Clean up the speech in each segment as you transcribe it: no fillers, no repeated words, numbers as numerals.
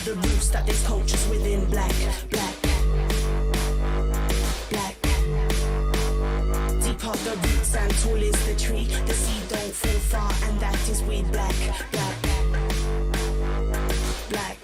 of the roots that this culture's within. Black, black, black. Deep are the roots and tall is the tree. The seed don't fall far, and that is we. Black, black, black.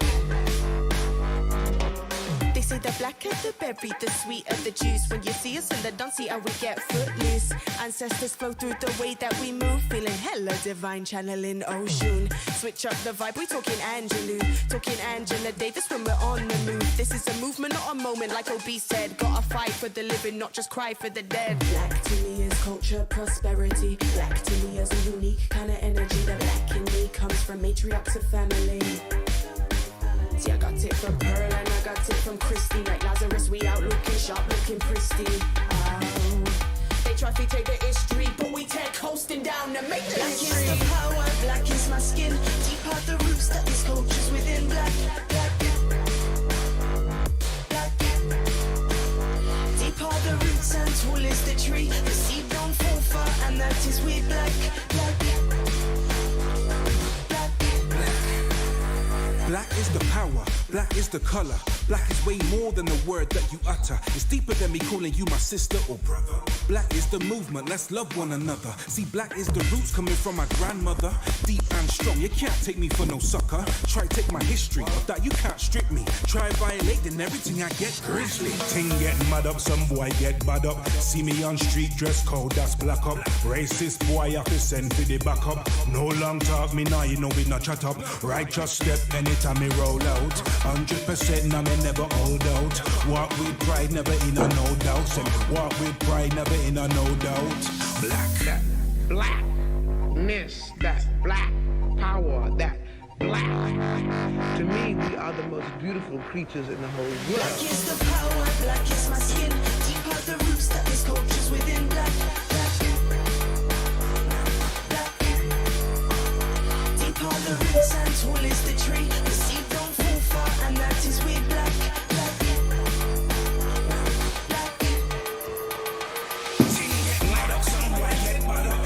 They say the black of the berry, the sweet of the juice. When you see us in the dance, see how we get footloose. Ancestors flow through the way that we move, feeling hella divine, channeling Oshun. Switch up the vibe, we talking Angelou, talking Angela Davis when we're on the move. This is a movement, not a moment, like OB said. Gotta fight for the living, not just cry for the dead. Black to me is culture, prosperity. Black to me is a unique kind of energy. The black in me comes from matriarch to family. See, I got it from Pearl and I got it from Christy. Like Lazarus, we out looking sharp, looking pristine. Oh, they try to take the history, but we take coasting down and make the black history. Black is the power, black is my skin. Deep are the roots that this culture's within. Black, black, black. Deep are the roots and tall is the tree. The seed don't fall far, and that is we. Black, black. Black is the power, black is the color. Black is way more than the word that you utter. It's deeper than me calling you my sister or brother. Black is the movement, let's love one another. See, black is the roots coming from my grandmother. Deep and strong, you can't take me for no sucker. Try take my history, of that you can't strip me. Try violating everything I get grizzly. Ting get mad up, some boy get bad up. See me on street, dress code, that's black up. Racist boy, I can send for the back up. No long talk, me now, you know we not chat up. Righteous step, anytime me roll out. 100% now me never hold out. Walk with pride, never in a no doubt. Say, walk with pride, never in a no doubt. Black. That blackness, that black power, that black. To me, we are the most beautiful creatures in the whole world. Black is the power, black is my skin. Deep are the roots that this culture's within. Black, black, black. Deep are the roots and tall is the tree. The seed don't fall far, and that is we. Black, black, black. Ting get mad up, some boy get mad up.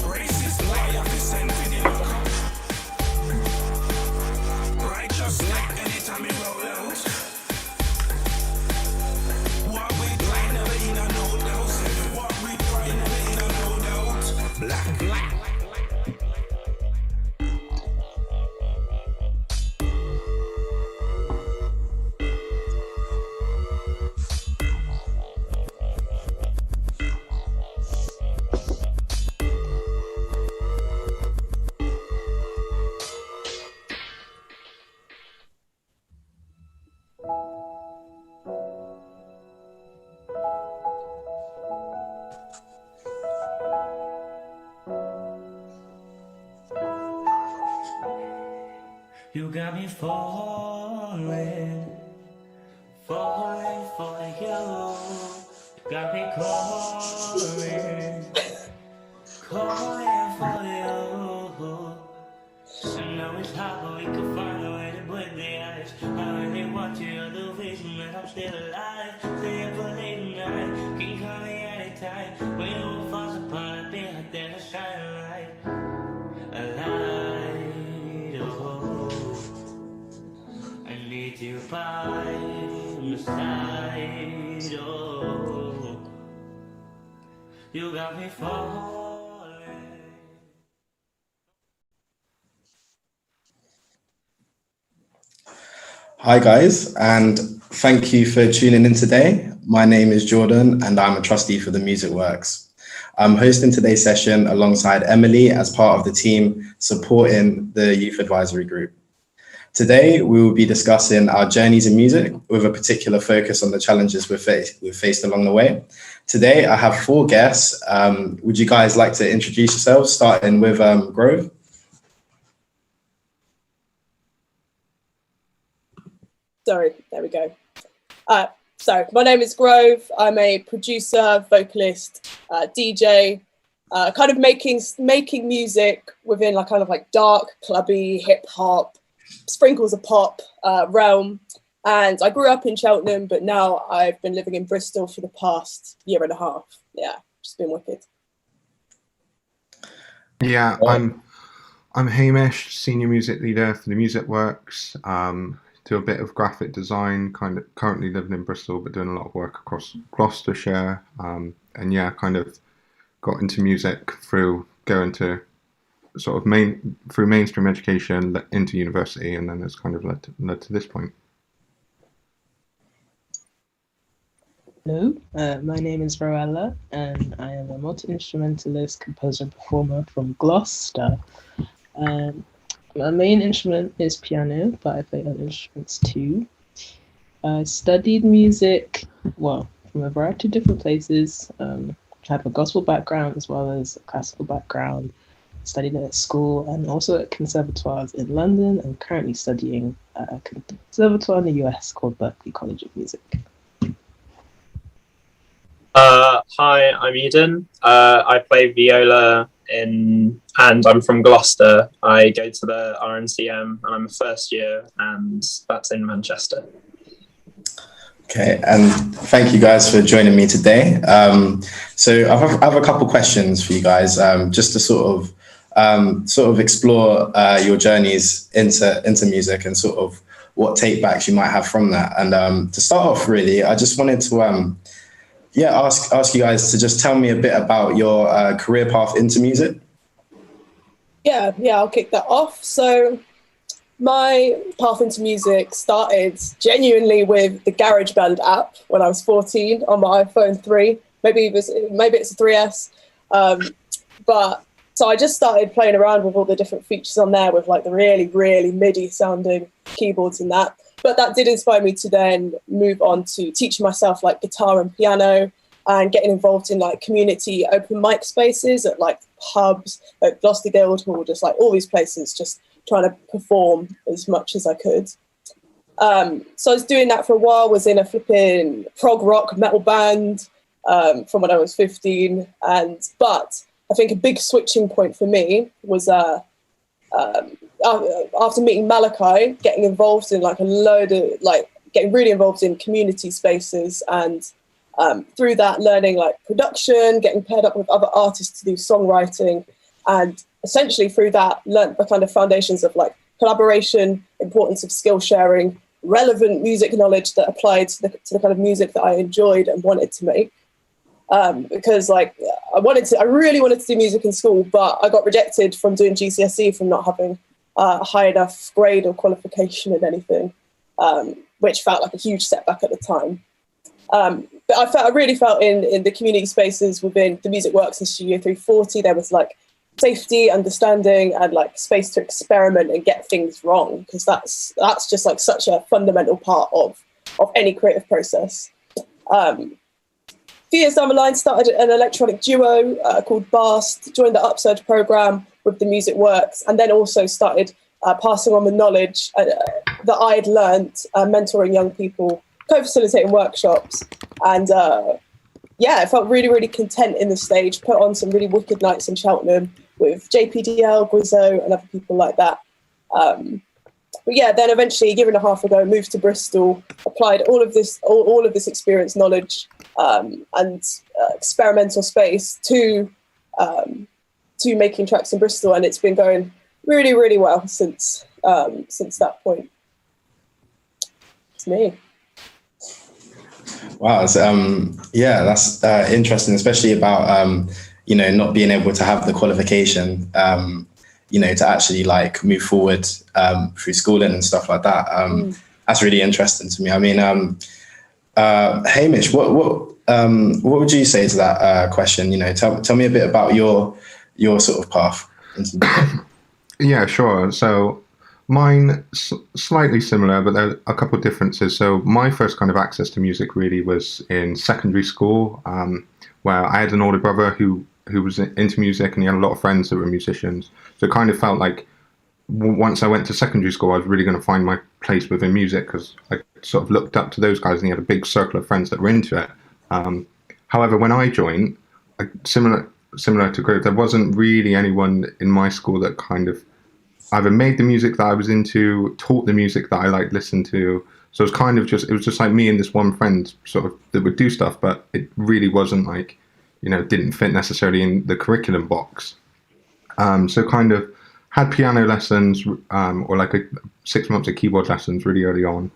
Racist boy, I can send for the back up. Righteous step, anytime me roll out. Walk with pride, never in a no doubt. Walk with pride, never in a no doubt. Black, black. You got me falling, falling for you. Got me calling, calling for you. I know it's hard, but we can find a way to break the ice. I really want you, the reason that I'm still alive. Stay up for late night, can call me anytime. When it all falls apart, I'll be out there to shine a light. A light, oh. I need you by my side, oh. You got me falling. Hi guys, and thank you for tuning in today. My name is Jordan and I'm a trustee for the Music Works. I'm hosting today's session alongside Emily as part of the team supporting the Youth Advisory Group. Today, we will be discussing our journeys in music with a particular focus on the challenges we've faced along the way. Today, I have 4 guests. Would you guys like to introduce yourselves, starting with Grove? Sorry, there we go. So my name is Grove. I'm a producer, vocalist, DJ, kind of making music within like kind of like dark, clubby, hip hop, sprinkles of pop realm. And I grew up in Cheltenham, but now I've been living in Bristol for the past year and a half. Yeah, just been wicked. Yeah, I'm I'm Hamish, senior music leader for the Music Works. Do a bit of graphic design. Kind of currently living in Bristol, but doing a lot of work across Gloucestershire. And yeah, kind of got into music through going to sort of through mainstream education into university, and then it's kind of led to this point. Hello, my name is Roella, and I am a multi-instrumentalist, composer, and performer from Gloucester. My main instrument is piano, but I play other instruments too. I studied music, well, from a variety of different places. I have a gospel background as well as a classical background. Studied it at school and also at conservatoires in London. I'm currently studying at a conservatoire in the US called Berklee College of Music. Hi, I'm Eden. I play viola and I'm from Gloucester. I go to the RNCM and I'm a first year, and that's in Manchester. Okay, and thank you guys for joining me today. So I have a couple questions for you guys, just to sort of explore your journeys into music and sort of what take backs you might have from that. And to start off, really, I just wanted to ask you guys to just tell me a bit about your career path into music. Yeah, I'll kick that off. So my path into music started genuinely with the GarageBand app when I was 14 on my iPhone 3. Maybe it's a 3S. But so I just started playing around with all the different features on there with like the really, really MIDI sounding keyboards and that. But that did inspire me to then move on to teaching myself like guitar and piano and getting involved in like community open mic spaces at like pubs, at Gloucester Guildhall, just like all these places, just trying to perform as much as I could. So I was doing that for a while, was in a flipping prog rock metal band from when I was 15. But I think a big switching point for me was after meeting Malachi, getting involved in like a load of getting really involved in community spaces, and through that learning like production, getting paired up with other artists to do songwriting, and essentially through that learned the kind of foundations of like collaboration, importance of skill sharing, relevant music knowledge that applied to the kind of music that I enjoyed and wanted to make. Because like I really wanted to do music in school, but I got rejected from doing GCSE from not having a high enough grade or qualification in anything, which felt like a huge setback at the time. But I really felt in the community spaces within the Music Works in Studio 340, there was like safety, understanding, and like space to experiment and get things wrong, because that's just like such a fundamental part of any creative process. A few years down the line, started an electronic duo called Bast, joined the Upsurge program with the Music Works, and then also started passing on the knowledge that I had learned, mentoring young people, co-facilitating workshops, and I felt really, really content in the stage, put on some really wicked nights in Cheltenham with JPDL, Grizzo, and other people like that. But yeah, then eventually, a year and a half ago, moved to Bristol, applied all of this experience, knowledge, and experimental space to making tracks in Bristol, and it's been going really, really well since that point. It's me. Wow, that's interesting, especially about not being able to have the qualification, to actually like move forward through schooling and stuff like that. That's really interesting to me. I mean, Hamish, what would you say to that question? Tell me a bit about your sort of path into music. Yeah, sure. So mine slightly similar, but there are a couple of differences. So my first kind of access to music really was in secondary school, where I had an older brother who was into music, and he had a lot of friends that were musicians. So it kind of felt like once I went to secondary school, I was really going to find my place within music, because I sort of looked up to those guys, and he had a big circle of friends that were into it. However, when I joined, similar to Grove, there wasn't really anyone in my school that kind of either made the music that I was into, taught the music that I liked listening to. So it was just like me and this one friend sort of that would do stuff, but it really wasn't like, didn't fit necessarily in the curriculum box. So kind of had piano lessons or like 6 months of keyboard lessons really early on,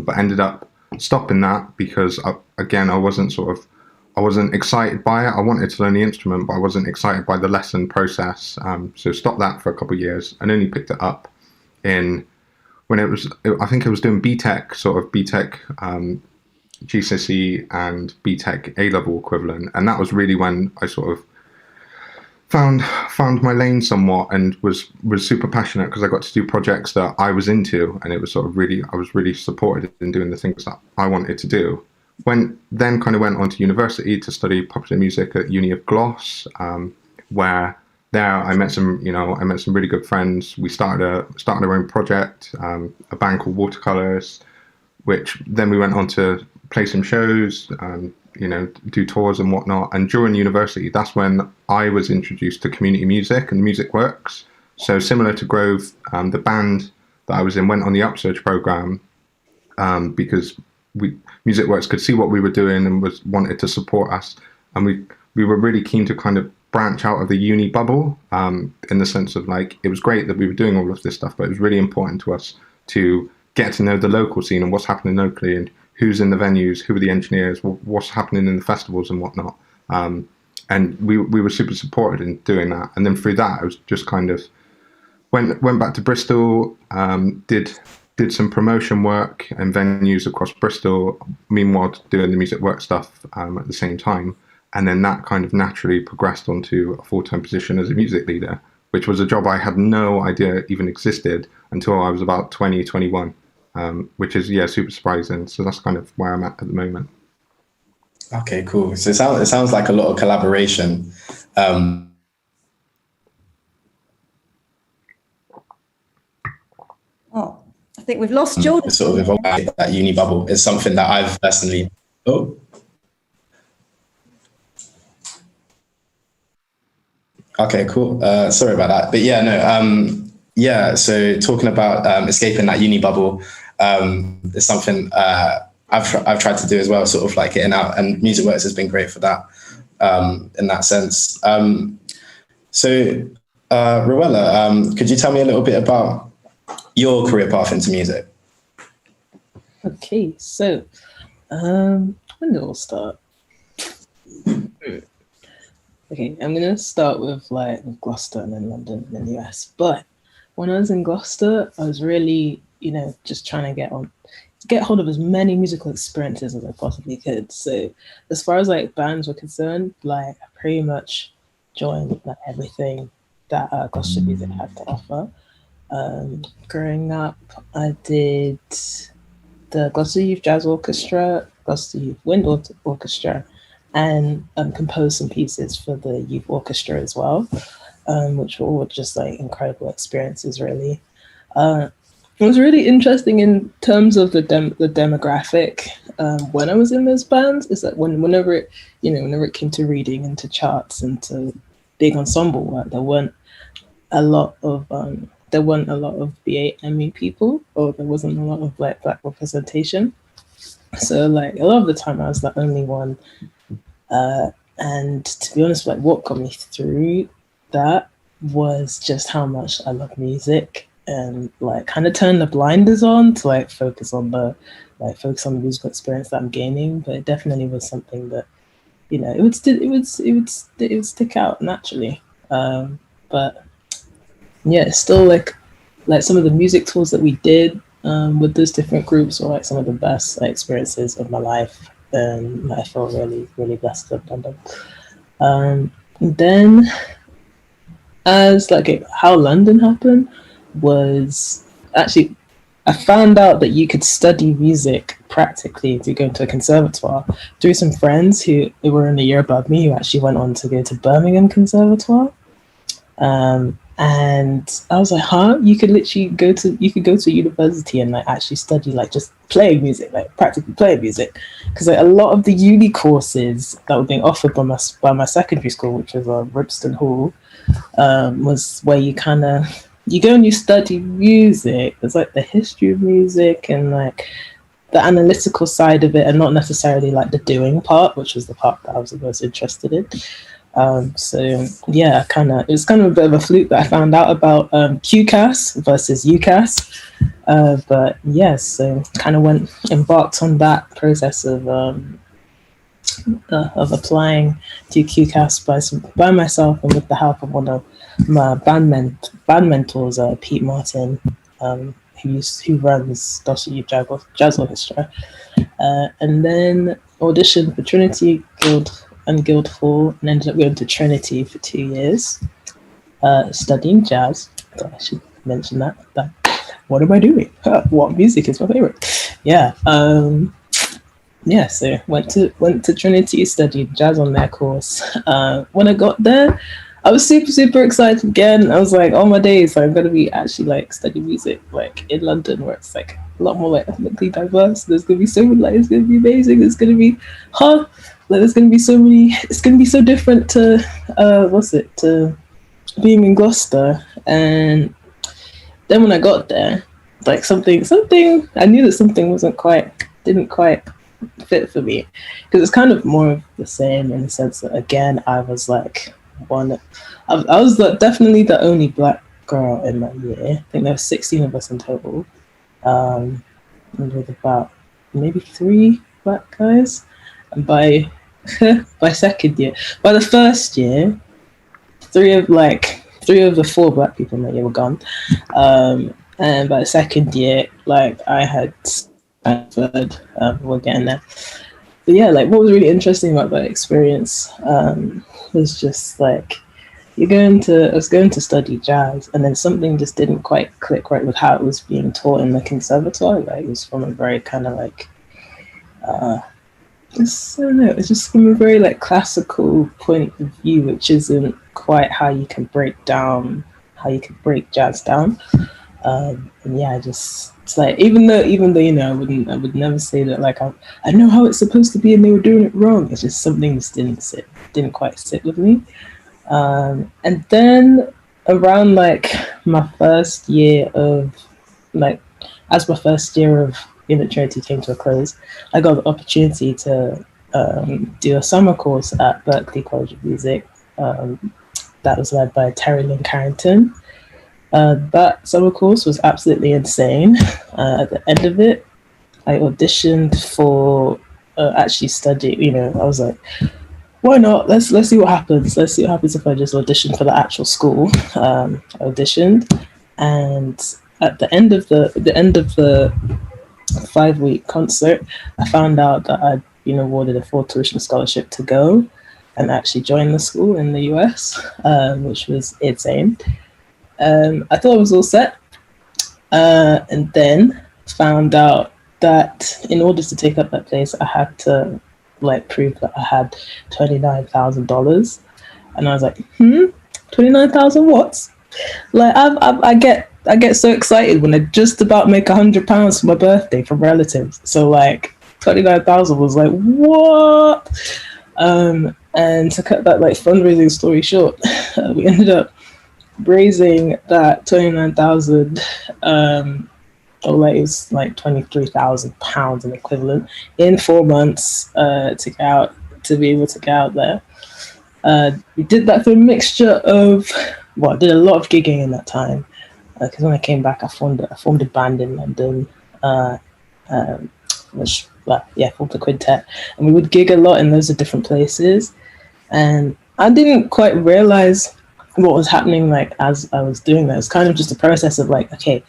but ended up stopping that because I wasn't excited by it. I wanted to learn the instrument, but I wasn't excited by the lesson process. So stopped that for a couple of years and only picked it up I think it was doing BTEC, sort of BTEC GCSE and BTEC A-level equivalent. And that was really when I sort of found my lane somewhat and was super passionate because I got to do projects that I was into, and it was sort of I was really supported in doing the things that I wanted to do. Then kind of went on to university to study popular music at Uni of Glos, where there I met some really good friends. We started our own project, a band called Watercolors, which then we went on to play some shows, do tours and whatnot. And during university, that's when I was introduced to community music and Music Works. So similar to Grove, the band that I was in went on the Upsurge program because Music Works could see what we were doing and wanted to support us. And we were really keen to kind of branch out of the uni bubble, in the sense of like, it was great that we were doing all of this stuff, but it was really important to us to get to know the local scene and what's happening locally and who's in the venues, who are the engineers, what's happening in the festivals and whatnot. And we were super supported in doing that. And then through that, I was just kind of went back to Bristol, did some promotion work and venues across Bristol, meanwhile doing the Music Work stuff at the same time. And then that kind of naturally progressed onto a full-time position as a music leader, which was a job I had no idea even existed until I was about 20, 21, which is, super surprising. So that's kind of where I'm at the moment. Okay, cool. So it sounds like a lot of collaboration. Oh, I think we've lost Jordan. Sort of evolved that uni bubble is something that I've personally... Oh. Okay, cool. Sorry about that. But so talking about escaping that uni bubble is something I've tried to do as well, sort of like getting out, and Music Works has been great for that in that sense. So Rowella, could you tell me a little bit about your career path into music? Okay, so when do I start? Okay, I'm gonna start with Gloucester and then London and then the US. But when I was in Gloucester, I was really, just trying to get hold of as many musical experiences as I possibly could. So as far as bands were concerned, I pretty much joined everything that Gloucester music had to offer. Growing up, I did the Gloucester Youth Jazz Orchestra, Gloucester Youth Wind Orchestra, and composed some pieces for the youth orchestra as well, which were all just incredible experiences, really. It was really interesting in terms of the demographic when I was in those bands, is that whenever it came to reading and to charts and to big ensemble work, there weren't a lot of BAME people, or there wasn't a lot of Black representation. So a lot of the time I was the only one. And to be honest, what got me through that was just how much I love music, and kind of turn the blinders on to focus on the musical experience that I'm gaining. But it definitely was something that it would stick out naturally. But yeah, still some of the music tours that we did with those different groups were some of the best experiences of my life. And I felt really, really blessed to have done them. Then, as how London happened was actually, I found out that you could study music practically if you go to a conservatoire through some friends who were in the year above me, who actually went on to go to Birmingham Conservatoire. And I was like, huh? You could go to university and actually study just playing music, practically playing music, because a lot of the uni courses that were being offered by my secondary school, which was Ribston Hall, was where you go and you study music. There's the history of music and the analytical side of it, and not necessarily the doing part, which was the part that I was the most interested in. So yeah, it was kind of a bit of a fluke that I found out about QCAS versus UCAS. But yes, so kind of embarked on that process of applying to QCAS by myself and with the help of one of my band mentors, Pete Martin, who runs Dulce Youth Jazz Orchestra, and then auditioned for Trinity Guildhall and ended up going to Trinity for 2 years, studying jazz. So I should mention that. What am I doing? What music is my favorite? Yeah. So went to Trinity, studied jazz on their course. When I got there, I was super, super excited again. I was like, oh my days, I'm going to be actually like studying music like in London, where it's like a lot more like ethnically diverse. There's going to be so many, like, it's going to be amazing. It's going to be, like, there's going to be so many, it's going to be so different to, to being in Gloucester. And then when I got there, like something, I knew that something didn't quite fit for me, because it's kind of more of the same in the sense that, again, I was like I was definitely the only black girl in my year. I think there were 16 of us in total, and with about maybe 3 black guys. And by second year, by the first year, 3 of the 4 black people in my year were gone, and by the second year, like, I had transferred. We're getting there. But yeah, like, what was really interesting about that experience was just like, I was going to study jazz, and then something just didn't quite click right with how it was being taught in the conservatoire. Like, it was from a very kind of like, I don't know, it's just from a very like classical point of view, which isn't quite how you can break break jazz down. And yeah, it's like, even though I would never say that like I know how it's supposed to be and they were doing it wrong. It's just something just didn't quite sit with me. And then around like my first year of Trinity came to a close, I got the opportunity to do a summer course at Berklee College of Music that was led by Terry Lynn Carrington. That summer course was absolutely insane. At the end of it, I auditioned for actually study. I was like, why not? Let's see what happens. Let's see what happens if I just audition for the actual school. I auditioned, and at the end of the 5-week concert, I found out that I'd been awarded a full tuition scholarship to go and actually join the school in the US, which was insane. I thought I was all set, and then found out that in order to take up that place, I had to like prove that I had $29,000, and I was like, 29,000 what? Like, I get so excited when I just about make £100 for my birthday from relatives. So like 29,000 was like, what? And to cut that like fundraising story short, we ended up raising that 29,000, or like it was like £23,000 in equivalent in 4 months to be able to get out there. We did that through a mixture of, I did a lot of gigging in that time, because when I came back, I formed a band in London, formed a quintet, and we would gig a lot in loads of different places. And I didn't quite realize what was happening like as I was doing that. It was kind of just a process of like, okay,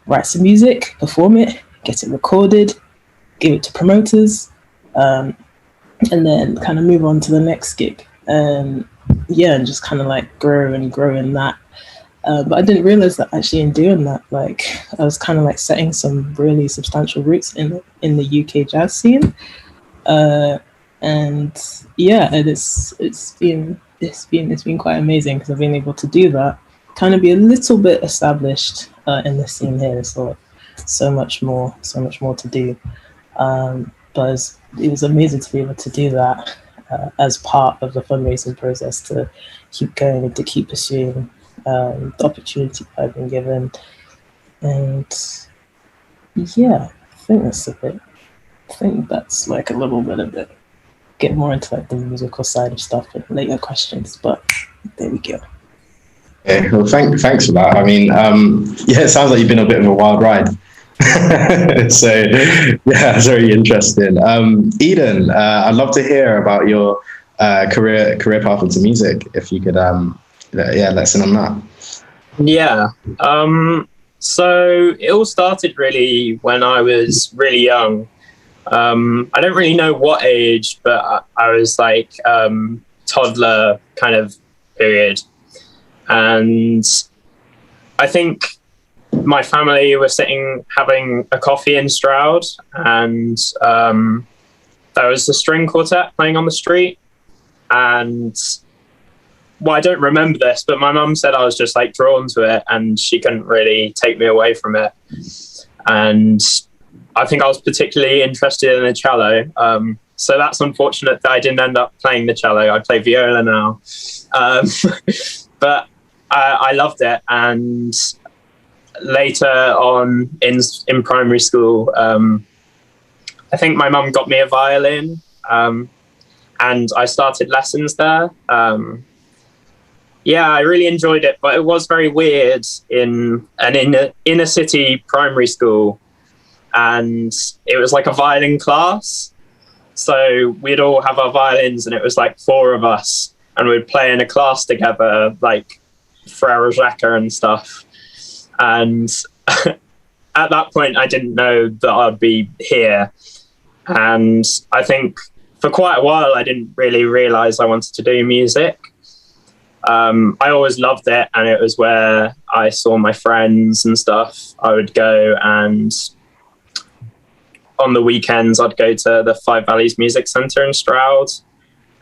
write some music, perform it, get it recorded, give it to promoters, and then kind of move on to the next gig. And just kind of like grow in that. But I didn't realize that actually in doing that, like, I was kind of like setting some really substantial roots in the UK jazz scene. And it's been quite amazing, because I've been able to do that, kind of be a little bit established in the scene here. There's like so much more to do. But it was amazing to be able to do that as part of the fundraising process, to keep going and to keep pursuing the opportunity I've been given. And I think that's a bit. I think that's like a little bit of it. get more into like the musical side of stuff in later questions. But there we go. Okay, well, thanks for that. I mean, yeah, it sounds like you've been a bit of a wild ride. So, yeah, it's very interesting. Eden, I'd love to hear about your career path into music. If you could, let us in on that. Yeah. So it all started really when I was really young. I don't really know what age, but I was like toddler kind of period. And I think my family were sitting having a coffee in Stroud, and there was a string quartet playing on the street. And well, I don't remember this, but my mum said I was just like drawn to it, and she couldn't really take me away from it. And I think I was particularly interested in the cello. So that's unfortunate that I didn't end up playing the cello. I play viola now. But I loved it. And later on in primary school, I think my mum got me a violin, and I started lessons there. Yeah, I really enjoyed it, but it was very weird in an inner city primary school, and it was like a violin class. So we'd all have our violins, and it was like 4 of us, and we'd play in a class together, like Frere Jacques and stuff. And at that point, I didn't know that I'd be here. And I think for quite a while, I didn't really realize I wanted to do music. I always loved it, and it was where I saw my friends and stuff. I would go, and on the weekends I'd go to the Five Valleys Music Centre in Stroud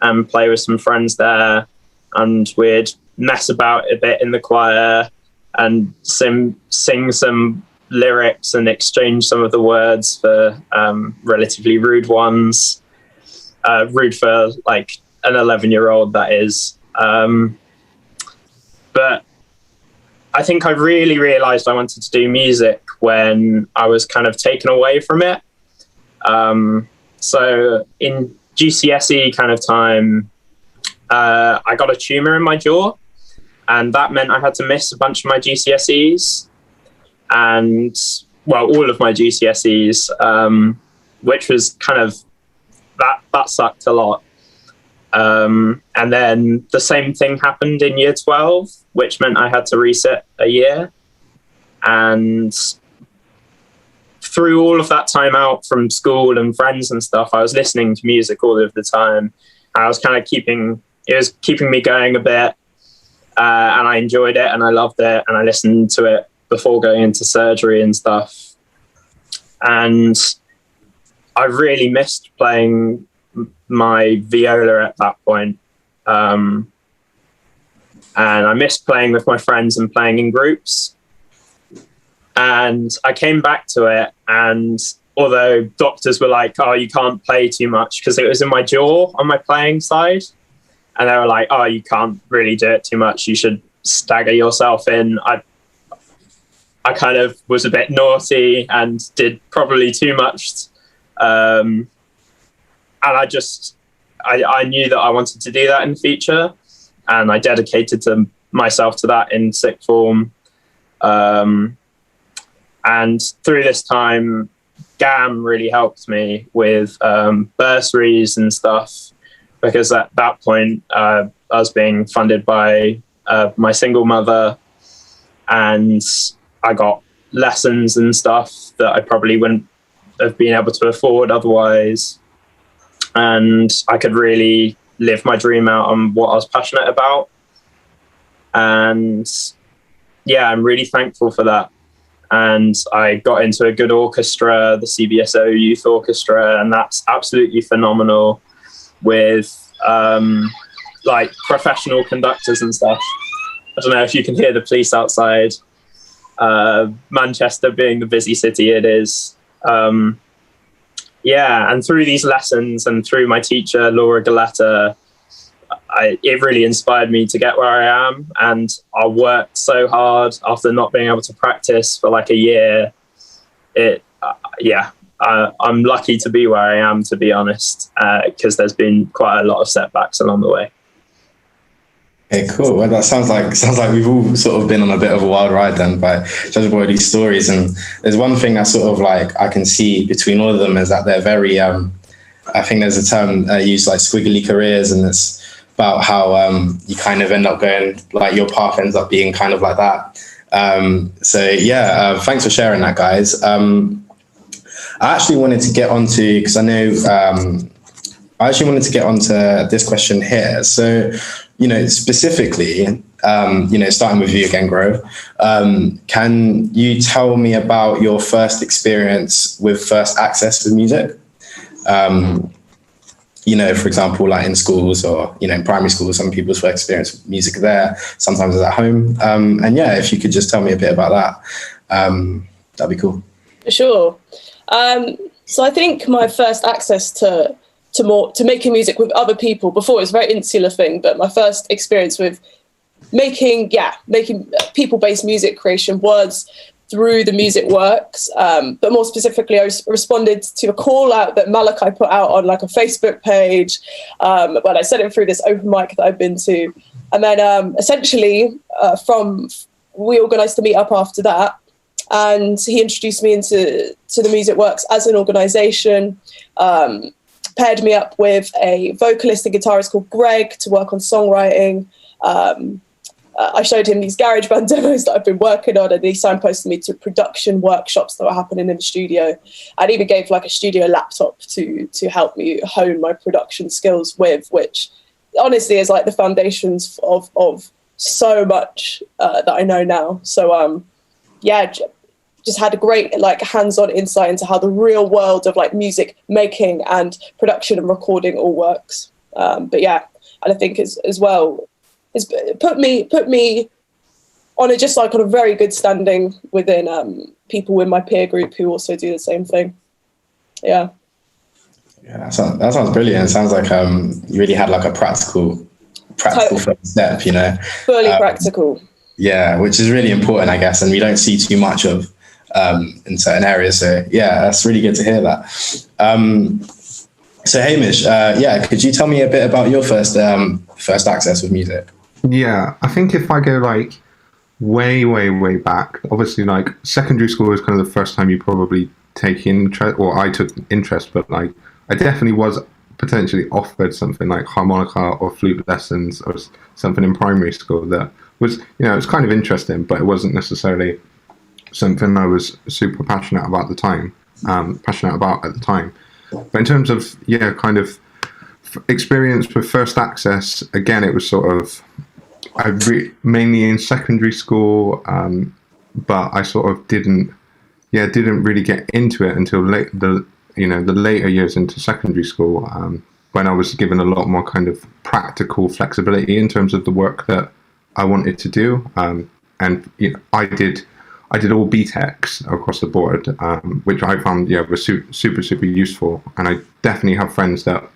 and play with some friends there, and we'd mess about a bit in the choir and sing some lyrics and exchange some of the words for relatively rude ones. Rude for like an 11-year-old, that is. But I think I really realized I wanted to do music when I was kind of taken away from it. So in GCSE kind of time, I got a tumor in my jaw, and that meant I had to miss a bunch of my GCSEs, and well, all of my GCSEs, which was kind of, that sucked a lot. And then the same thing happened in year 12, which meant I had to resit a year. And through all of that time out from school and friends and stuff, I was listening to music all of the time. I was kind of keeping me going a bit. And I enjoyed it, and I loved it, and I listened to it before going into surgery and stuff. And I really missed playing my viola at that point. And I missed playing with my friends and playing in groups. And I came back to it, and although doctors were like, oh, you can't play too much, because it was in my jaw on my playing side. And they were like, oh, you can't really do it too much. You should stagger yourself in. I kind of was a bit naughty and did probably too much. And I knew that I wanted to do that in the future. And I dedicated myself to that in sixth form. And through this time, GAM really helped me with bursaries and stuff, because at that point I was being funded by my single mother, and I got lessons and stuff that I probably wouldn't have been able to afford otherwise. And I could really live my dream out on what I was passionate about. And yeah, I'm really thankful for that. And I got into a good orchestra, the CBSO Youth Orchestra, and that's absolutely phenomenal, with like professional conductors and stuff. I don't know if you can hear the police outside. Manchester being the busy city it is. Yeah, and through these lessons and through my teacher, Laura Galetta, it really inspired me to get where I am. And I worked so hard after not being able to practice for like a year. Yeah, I'm lucky to be where I am, to be honest, because there's been quite a lot of setbacks along the way. Okay, cool. Well, that sounds like we've all sort of been on a bit of a wild ride then, by judging by these stories. And there's one thing that sort of like I can see between all of them is that they're very. I think there's a term used like squiggly careers, and it's about how you kind of end up going like your path ends up being kind of like that. Thanks for sharing that, guys. I actually wanted to get onto, because I know I actually wanted to get onto this question here. So, specifically, starting with you again, Grove, can you tell me about your first experience with first access with music? For example, like in schools or, in primary school, some people's first experience with music there, sometimes it's at home. If you could just tell me a bit about that, that'd be cool. Sure. So I think my first access to making music with other people, before it was a very insular thing, but my first experience with making people-based music creation was through the Music Works, but more specifically, I responded to a call out that Malachi put out on like a Facebook page, when I sent it through this open mic that I've been to, and then we organised to meet up after that, and he introduced me into the Music Works as an organisation, paired me up with a vocalist and guitarist called Greg to work on songwriting. I showed him these GarageBand demos that I've been working on, and he signposted me to production workshops that were happening in the studio. And even gave like a studio laptop to help me hone my production skills with, which honestly is like the foundations of so much that I know now. So just had a great like hands-on insight into how the real world of like music making and production and recording all works. And I think as well, it's put me on a very good standing within people in my peer group who also do the same thing. Yeah. Yeah, that sounds brilliant. It sounds like you really had like a practical first step, Fully practical. Yeah, which is really important, I guess, and we don't see too much of in certain areas. So yeah, that's really good to hear that. So Hamish, could you tell me a bit about your first access with music? Yeah, I think if I go like way, way, way back, obviously like secondary school was kind of the first time you probably take interest, or I took interest, but like I definitely was potentially offered something like harmonica or flute lessons or something in primary school that was, it's kind of interesting, but it wasn't necessarily something I was super passionate about at the time. But in terms of, kind of experience with first access, again, it was sort of, mainly in secondary school, but I sort of didn't really get into it until the later years into secondary school, when I was given a lot more kind of practical flexibility in terms of the work that I wanted to do. And I did all BTECs across the board, which I found was super, super useful. And I definitely have friends that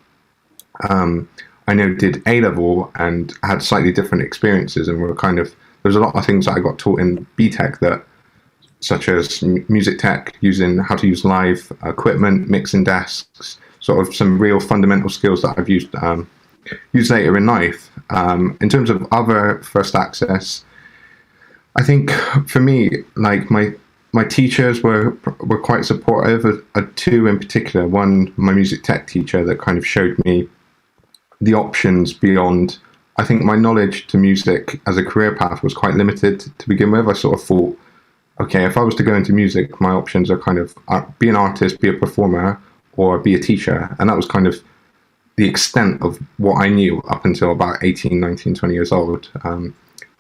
I know did A-level and had slightly different experiences, and were kind of, there's a lot of things that I got taught in BTEC that, such as music tech, using how to use live equipment, mixing desks, sort of some real fundamental skills that I've used later in life. In terms of other first access, I think for me, like my teachers were quite supportive. Two in particular. One, my music tech teacher, that kind of showed me the options beyond. I think my knowledge to music as a career path was quite limited to begin with. I sort of thought, okay, if I was to go into music, my options are kind of be an artist, be a performer, or be a teacher. And that was kind of the extent of what I knew up until about 18, 19, 20 years old. And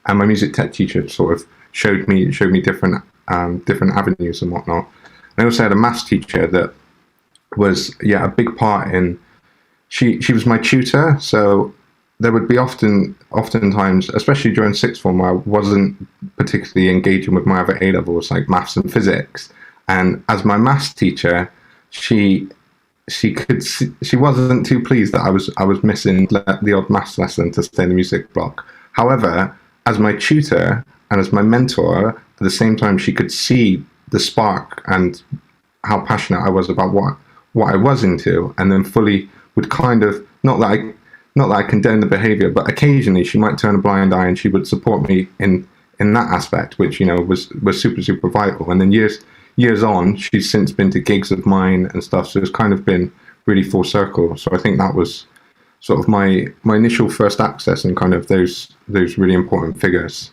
my music tech teacher sort of showed me different avenues and whatnot. I also had a maths teacher that was a big part in. She was my tutor, so there would be oftentimes, especially during sixth form, where I wasn't particularly engaging with my other A levels like maths and physics. And as my maths teacher, she wasn't too pleased that I was missing the odd maths lesson to stay in the music block. However, as my tutor and as my mentor, at the same time, she could see the spark and how passionate I was about what I was into, and then fully would kind of not that I condone the behavior, but occasionally she might turn a blind eye and she would support me in that aspect, which, you know, was super vital. And then years on, she's since been to gigs of mine and stuff, so it's kind of been really full circle. So I think that was sort of my initial first access and kind of those really important figures.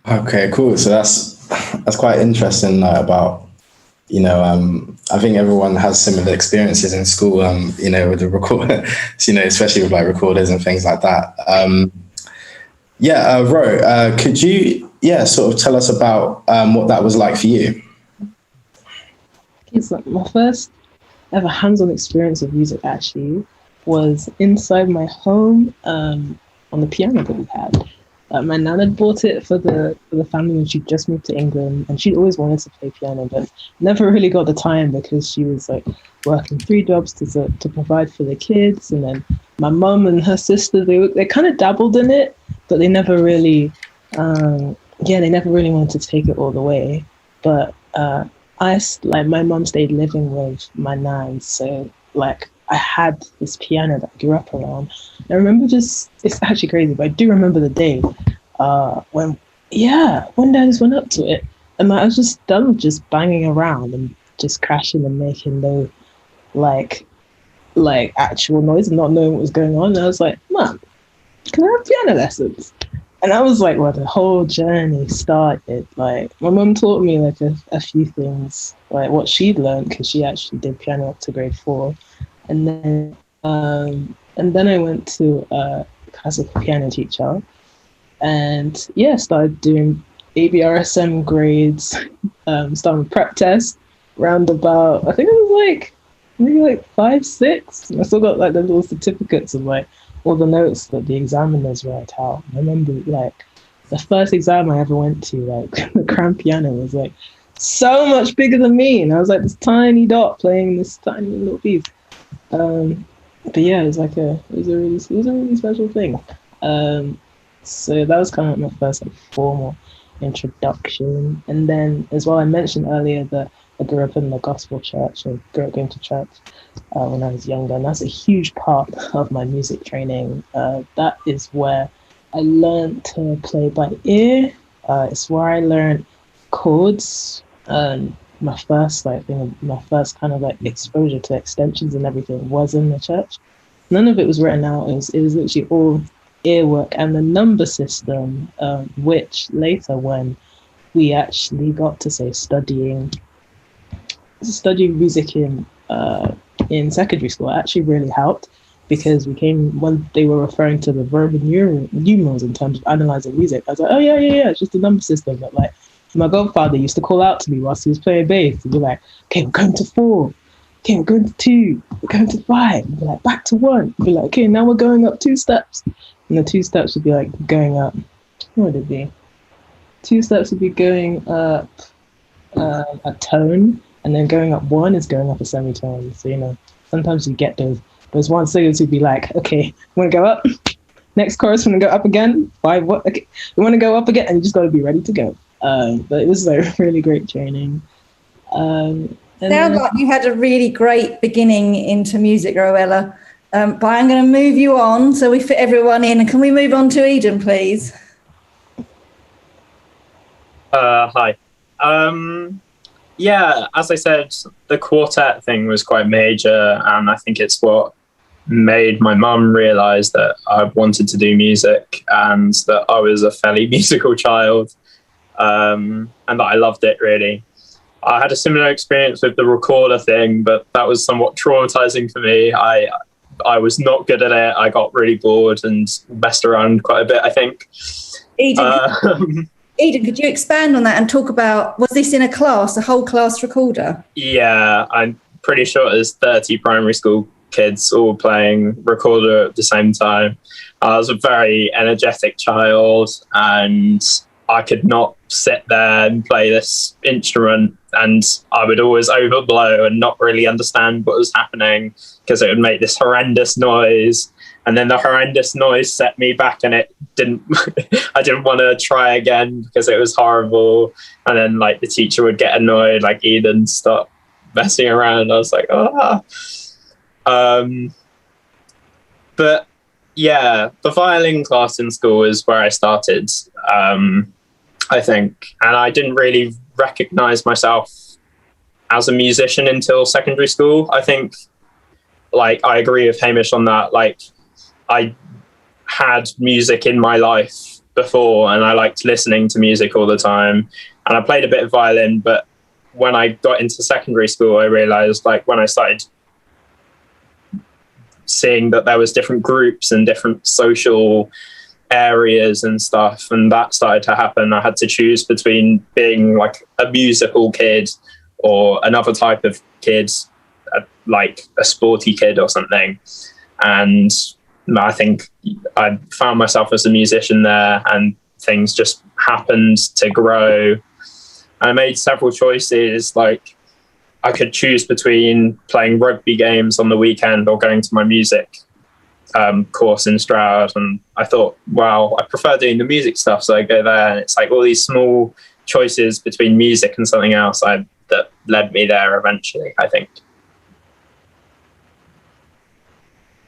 Okay, cool. So that's quite interesting about, you know, I think everyone has similar experiences in school, you know, with the recorder, you know, especially with like recorders and things like that. Ro, could you, sort of tell us about what that was like for you? It's like my first ever hands-on experience of music actually was inside my home on the piano that we had. My nan had bought it for the family when she just moved to England, and she'd always wanted to play piano, but never really got the time because she was like working 3 jobs to provide for the kids. And then my mum and her sister, they kind of dabbled in it, but they never really, they never really wanted to take it all the way. But my mum stayed living with my nan, so like I had this piano that I grew up around. I remember it's actually crazy, but I do remember the day when Dad just went up to it, and I was just done with just banging around and just crashing and making no like actual noise and not knowing what was going on. And I was like, Mum, can I have piano lessons? And that was like where the whole journey started. Like my mum taught me like a few things, like what she'd learned, because she actually did piano up to grade 4. And then I went to a classical piano teacher, and started doing ABRSM grades, starting with prep test, round about, I think it was like maybe like 5, 6. And I still got like the little certificates of like all the notes that the examiners write out. I remember like the first exam I ever went to, like the grand piano was like so much bigger than me, and I was like this tiny dot playing this tiny little piece. But yeah, it was a really special thing. So that was kind of my first like formal introduction. And then as well, I mentioned earlier that I grew up in the gospel church and grew up going to church when I was younger, and that's a huge part of my music training. That is where I learned to play by ear. It's where I learned chords. My first kind of like exposure to extensions and everything was in the church. None of it was written out. It was literally all ear work, and the number system, which later when we actually got to say studying music in secondary school, actually really helped, because when they were referring to the Roman numerals in terms of analyzing music, I was like, oh yeah, it's just a number system. But like my godfather used to call out to me whilst he was playing bass and be like, okay, we're going to 4. Okay, we're going to 2. We're going to 5. And be like, back to 1. Be like, okay, now we're going up 2 steps. And the 2 steps would be like going up. What would it be? 2 steps would be going up a tone, and then going up 1 is going up a semitone. So, you know, sometimes you get those 1 seconds would be like, okay, want to go up? Next chorus, want to go up again? 5, what? Okay, you want to go up again? And you just got to be ready to go. But it was like really great training. Sounds like you had a really great beginning into music, Roella. But I'm going to move you on so we fit everyone in. Can we move on to Eden, please? Hi. As I said, the quartet thing was quite major, and I think it's what made my mum realise that I wanted to do music and that I was a fairly musical child. And that I loved it, really. I had a similar experience with the recorder thing, but that was somewhat traumatizing for me. I was not good at it. I got really bored and messed around quite a bit, I think. Eden, could you expand on that and talk about, was this in a whole class recorder? Yeah, I'm pretty sure there's 30 primary school kids all playing recorder at the same time. I was a very energetic child, and I could not sit there and play this instrument, and I would always overblow and not really understand what was happening because it would make this horrendous noise. and then the horrendous noise set me back, and it didn't. I didn't want to try again because it was horrible. And then like the teacher would get annoyed, like Eden, stop messing around. I was like, ah. But yeah, the violin class in school is where I started, I think, and I didn't really recognize myself as a musician until secondary school. I think, like, I agree with Hamish on that. Like, I had music in my life before, and I liked listening to music all the time, and I played a bit of violin. But when I got into secondary school, I realized, like, when I started seeing that there was different groups and different social areas and stuff, and that started to happen, I had to choose between being like a musical kid or another type of kid, like a sporty kid or something. And I think I found myself as a musician there, and things just happened to grow. I made several choices, like I could choose between playing rugby games on the weekend or going to my music course in Stroud. And I thought, wow, I prefer doing the music stuff, so I go there. And it's like all these small choices between music and something else that led me there eventually, I think.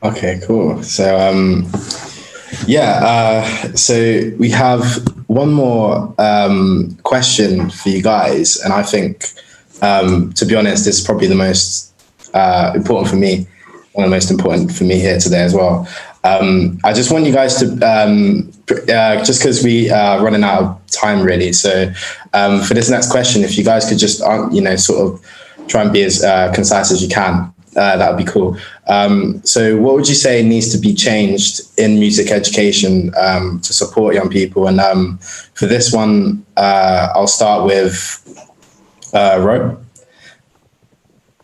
Okay, cool. So, so we have one more question for you guys. And I think, to be honest, this is probably the most important for me, one of the most important for me here today as well. I just want you guys to, just because we are running out of time really. So for this next question, if you guys could just, sort of try and be as concise as you can, that would be cool. So what would you say needs to be changed in music education to support young people? And for this one, I'll start with Ro.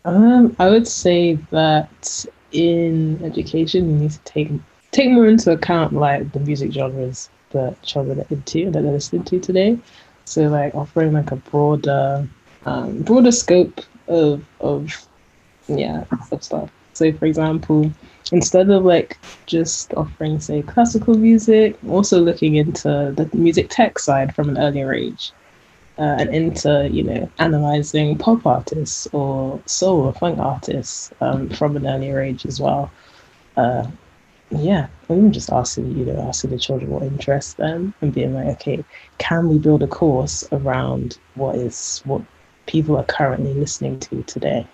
I would say that in education, you need to take more into account like the music genres that children are into and that they're listening to today. So like offering like a broader scope of stuff. So for example, instead of like just offering say classical music, also looking into the music tech side from an earlier age. And into, analyzing pop artists or soul or funk artists from an earlier age as well. I'm just asking the children what interests them and being like, okay, can we build a course around what people are currently listening to today?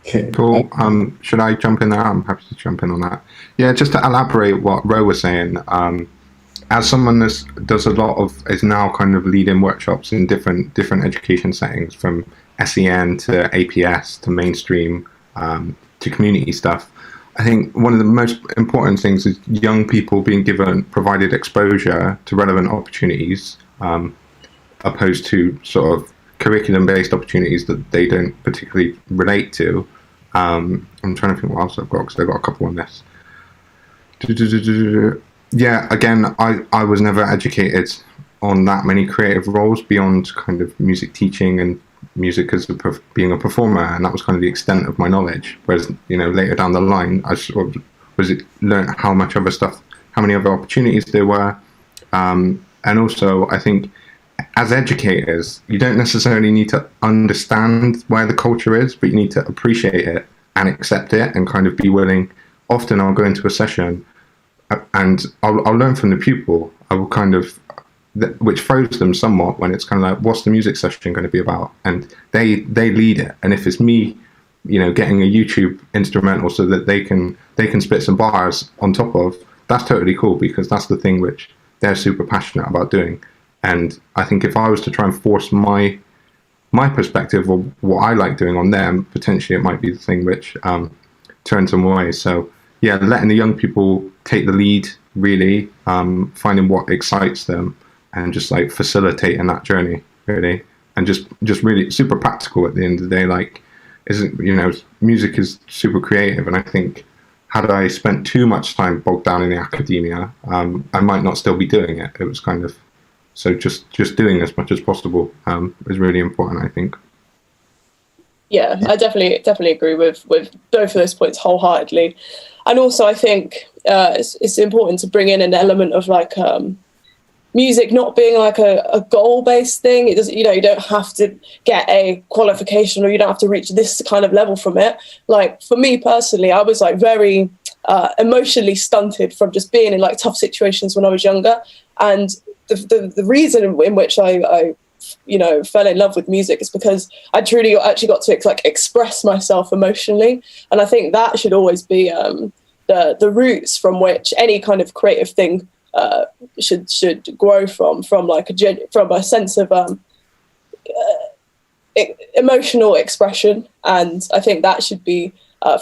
Okay. Cool. Should I jump in there? I'm happy to jump in on that. Yeah, just to elaborate what Ro was saying, as someone that does a lot of, is now kind of leading workshops in different education settings, from SEN to APS to mainstream to community stuff, I think one of the most important things is young people being provided exposure to relevant opportunities, opposed to sort of curriculum-based opportunities that they don't particularly relate to. I'm trying to think what else I've got, because I've got a couple on this. Yeah, again, I was never educated on that many creative roles beyond kind of music teaching and music as being a performer, and that was kind of the extent of my knowledge. Whereas, later down the line, I sort of learned how many other opportunities there were, and also I think as educators, you don't necessarily need to understand where the culture is, but you need to appreciate it and accept it and kind of be willing. Often I'll go into a session and I'll learn from the pupil. I will kind of, which throws them somewhat when it's kind of like, what's the music session going to be about? And they lead it. And if it's me, getting a YouTube instrumental so that they can spit some bars on top of, that's totally cool, because that's the thing which they're super passionate about doing. And I think if I was to try and force my perspective or what I like doing on them, potentially it might be the thing which turns them away. So yeah, letting the young people take the lead, really, finding what excites them and just like facilitating that journey, really. And just really super practical at the end of the day. Like, music is super creative, and I think had I spent too much time bogged down in the academia, I might not still be doing it. It was kind of, so just doing as much as possible is really important, I think. Yeah, I definitely agree with both of those points wholeheartedly. And also, I think it's important to bring in an element of like music not being like a goal-based thing. It doesn't, you don't have to get a qualification, or you don't have to reach this kind of level from it. Like for me personally, I was like very emotionally stunted from just being in like tough situations when I was younger. And the reason in which I fell in love with music is because I truly actually got to like express myself emotionally. And I think that should always be the roots from which any kind of creative thing should grow from like from a sense of emotional expression. And I think that should be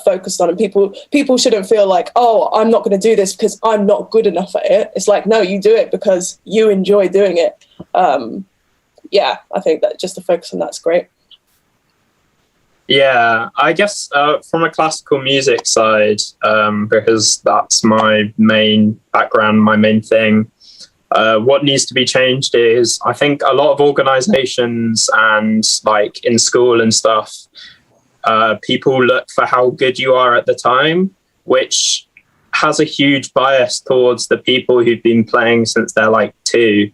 focused on, and people shouldn't feel like, oh, I'm not going to do this because I'm not good enough at it. It's like, no, you do it because you enjoy doing it. I think that just to focus on that's great. Yeah, I guess from a classical music side, because that's my main background, my main thing, what needs to be changed is, I think a lot of organizations and like in school and stuff, people look for how good you are at the time, which has a huge bias towards the people who've been playing since they're like 2,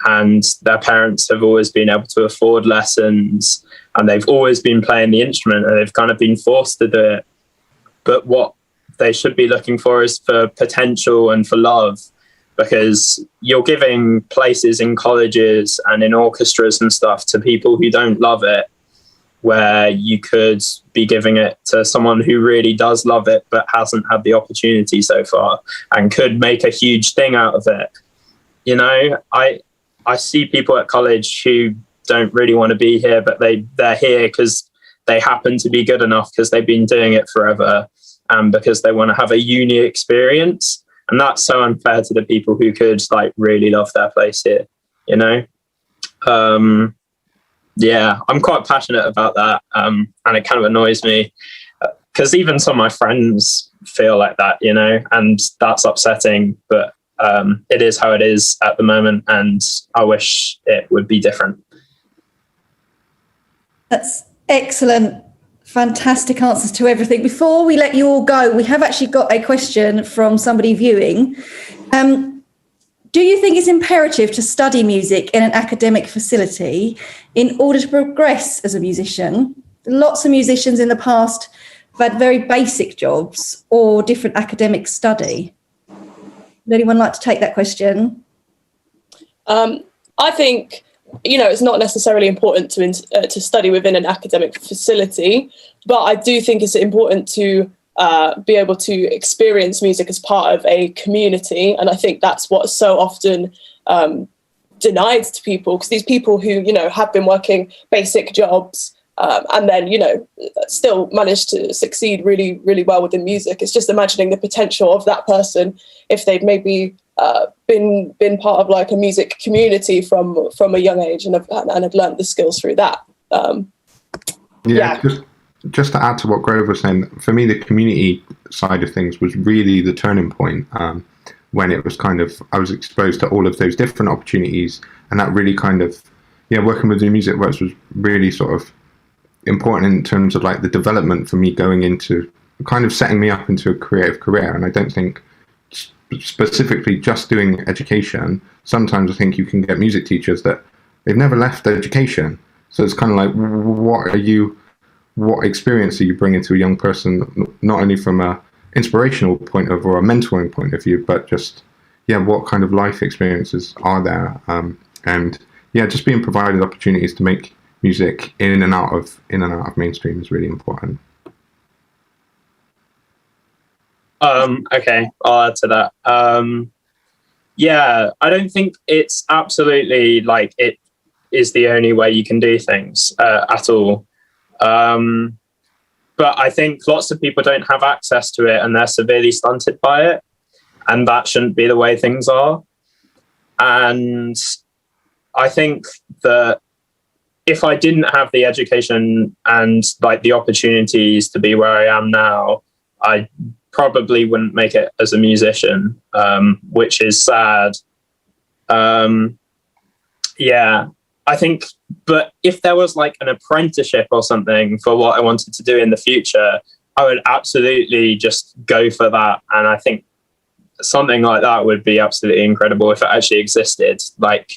and their parents have always been able to afford lessons, and they've always been playing the instrument, and they've kind of been forced to do it. But what they should be looking for is for potential and for love, because you're giving places in colleges and in orchestras and stuff to people who don't love it, where you could be giving it to someone who really does love it but hasn't had the opportunity so far and could make a huge thing out of it. I see people at college who don't really want to be here, but they're here because they happen to be good enough, because they've been doing it forever, and because they want to have a uni experience. And that's so unfair to the people who could like really love their place here, I'm quite passionate about that, and it kind of annoys me because even some of my friends feel like that, and that's upsetting. But it is how it is at the moment, and I wish it would be different. That's excellent. Fantastic answers to everything. Before we let you all go, we have actually got a question from somebody viewing. Do you think it's imperative to study music in an academic facility in order to progress as a musician? Lots of musicians in the past have had very basic jobs or different academic study. Would anyone like to take that question? I think, it's not necessarily important to study within an academic facility, but I do think it's important to be able to experience music as part of a community. And I think that's what's so often denied to people, because these people who, have been working basic jobs and then, still manage to succeed really, really well within music. It's just imagining the potential of that person if they'd maybe been part of like a music community from a young age and have learned the skills through that. Just to add to what Grove was saying, for me, the community side of things was really the turning point, when it was kind of, I was exposed to all of those different opportunities, and that really kind of, working with the Music Works was really sort of important in terms of like the development for me going into kind of setting me up into a creative career. And I don't think specifically just doing education, sometimes I think you can get music teachers that they've never left education. So it's kind of like, what experience are you bringing to a young person, not only from a inspirational point of or a mentoring point of view, but just, what kind of life experiences are there? And just being provided opportunities to make music in and out of mainstream is really important. Okay, I'll add to that. I don't think it's absolutely like it is the only way you can do things at all. But I think lots of people don't have access to it, and they're severely stunted by it, and that shouldn't be the way things are. And I think that if I didn't have the education and like the opportunities to be where I am now, I probably wouldn't make it as a musician, which is sad. I think, but if there was like an apprenticeship or something for what I wanted to do in the future, I would absolutely just go for that. And I think something like that would be absolutely incredible if it actually existed. Like,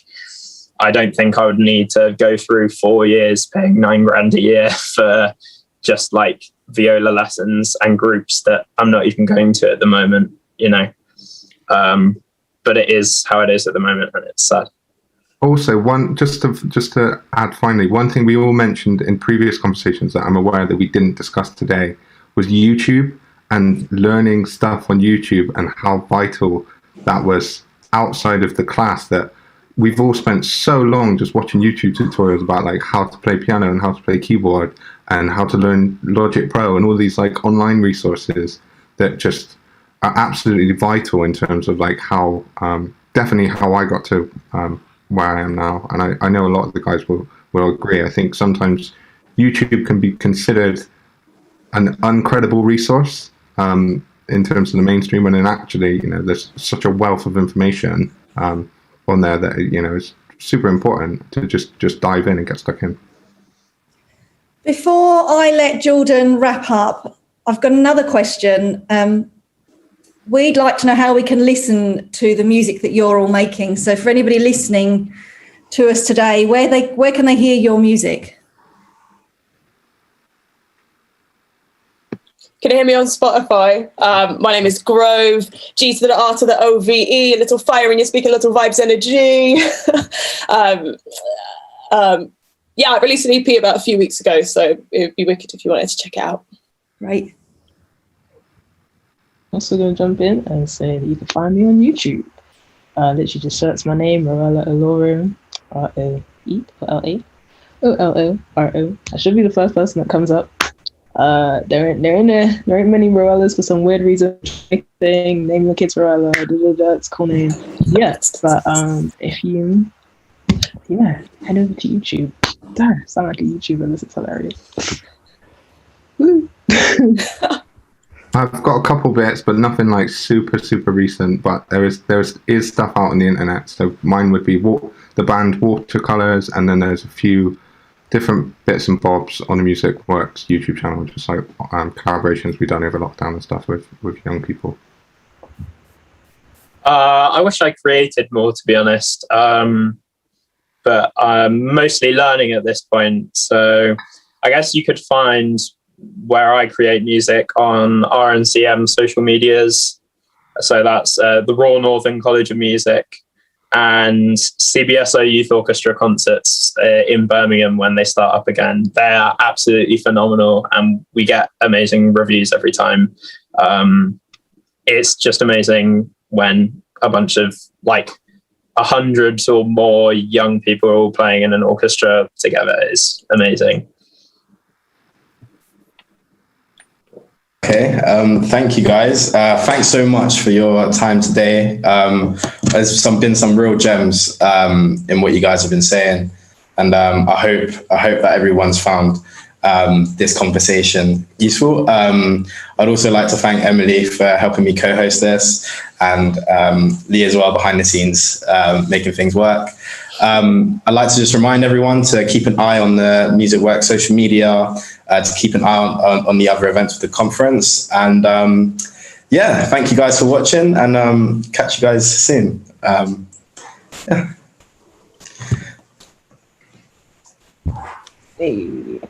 I don't think I would need to go through 4 years paying $9,000 a year for just like viola lessons and groups that I'm not even going to at the moment, you know. But it is how it is at the moment, and it's sad. Also, just to add finally, one thing we all mentioned in previous conversations that I'm aware that we didn't discuss today was YouTube and learning stuff on YouTube and how vital that was outside of the class. That we've all spent so long just watching YouTube tutorials about like how to play piano and how to play keyboard and how to learn Logic Pro and all these like online resources that just are absolutely vital in terms of like how definitely how I got to where I am now. And I know a lot of the guys will agree. I think sometimes YouTube can be considered an uncredible resource in terms of the mainstream, when in actually, you know, there's such a wealth of information on there that, you know, is super important to just dive in and get stuck in. Before I let Jordan wrap up, I've got another question. We'd like to know how we can listen to the music that you're all making. So for anybody listening to us today, where can they hear your music? Can you hear me on Spotify? My name is Grove, G to the R to the OVE, a little fire in your speaker, a little vibes energy. Yeah, I released an EP about a few weeks ago, so it would be wicked if you wanted to check it out. Right. Also going to jump in and say that you can find me on YouTube. Literally just search my name, Rowella Oloro, Roeoloro. I should be the first person that comes up. There ain't many Rowellas for some weird reason. Thing, name your kids Rowella, it's a cool name. Yeah, but if you, head over to YouTube. Damn, sound like a YouTuber. This is hilarious. Woo. I've got a couple bits, but nothing like super recent. But there is stuff out on the internet. So mine would be the band Watercolors, and then there's a few different bits and bobs on the Music Works YouTube channel, just like collaborations we've done over lockdown and stuff with young people. I wish I created more, to be honest. But I'm mostly learning at this point. So I guess you could find where I create music on RNCM social medias. So that's the Royal Northern College of Music and CBSO Youth Orchestra concerts in Birmingham when they start up again. They are absolutely phenomenal and we get amazing reviews every time. It's just amazing when a bunch of like 100 or more young people are all playing in an orchestra together. It's amazing. Okay, thank you guys. Thanks so much for your time today. There's been some real gems in what you guys have been saying, and I hope that everyone's found this conversation useful. I'd also like to thank Emily for helping me co-host this, and Lee as well behind the scenes, making things work. I'd like to just remind everyone to keep an eye on the Music Works social media, to keep an eye on the other events of the conference. And thank you guys for watching, and catch you guys soon. Hey.